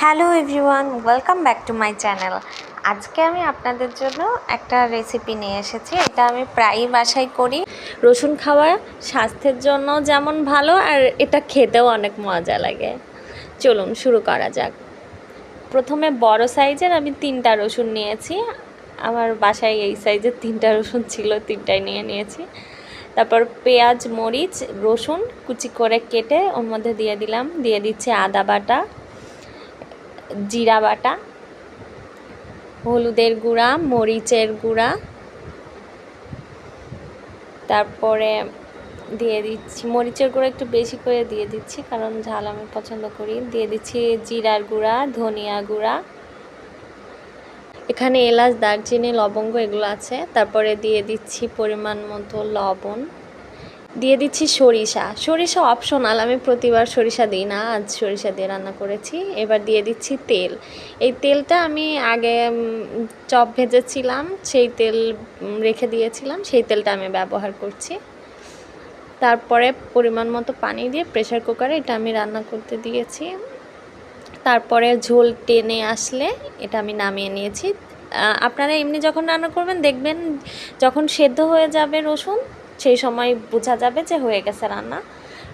Hello everyone, welcome back to my channel. আজকে আমি আপনাদের জন্য একটা রেসিপি নিয়ে এসেছি। এটা আমি প্রায়ই বাসায় করি। রসুন খাওয়া স্বাস্থ্যের জন্য যেমন ভালো, আর এটা খেতেও অনেক মজা লাগে। চলুন শুরু করা যাক। প্রথমে বড় সাইজের আমি 3টা রসুন নিয়েছি। আমার বাসায় এই সাইজের 3টা রসুন ছিল, 3টাই নিয়েছি। তারপর পেঁয়াজ, মরিচ, রসুন কুচি করে কেটে ওর মধ্যে দিয়ে দিচ্ছি আদা বাটা, জিরা বাটা, হলুদের গুঁড়া, মরিচের গুঁড়া, তারপরে দিয়ে দিচ্ছি মরিচের গুঁড়া একটু বেশি করে দিয়ে দিচ্ছি কারণ ঝাল আমি পছন্দ করি। দিয়ে দিচ্ছি জিরার গুঁড়া, ধনিয়া গুঁড়া, এখানে এলাচ, দারচিনি, লবঙ্গ এগুলো আছে। তারপরে দিয়ে দিচ্ছি পরিমাণ মতো লবণ, দিয়ে দিচ্ছি সরিষা অপশনাল, আমি প্রতিবার সরিষা দিই না, আজ সরিষা দিয়ে রান্না করেছি। এবার দিয়ে দিচ্ছি তেল। এই তেলটা আমি আগে চপ ভেজেছিলাম, সেই তেল রেখে দিয়েছিলাম, সেই তেলটা আমি ব্যবহার করছি। তারপরে পরিমাণ মতো পানি দিয়ে প্রেসার কুকারে এটা আমি রান্না করতে দিয়েছি। তারপরে ঝোল টেনে আসলে এটা আমি নামিয়ে নিয়েছি। আপনারা এমনি যখন রান্না করবেন দেখবেন যখন সেদ্ধ হয়ে যাবে রসুন, সেই সময় বোঝা যাবে যে হয়ে গেছে রান্না।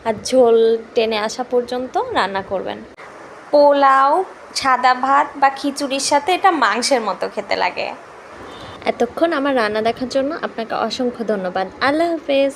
আর ঝোল টেনে আসা পর্যন্ত রান্না করবেন। পোলাও, সাদা ভাত বা খিচুড়ির সাথে এটা মাংসের মতো খেতে লাগে। এতক্ষণ আমার রান্না দেখার জন্য আপনাকে অসংখ্য ধন্যবাদ। আল্লাহ হাফেজ।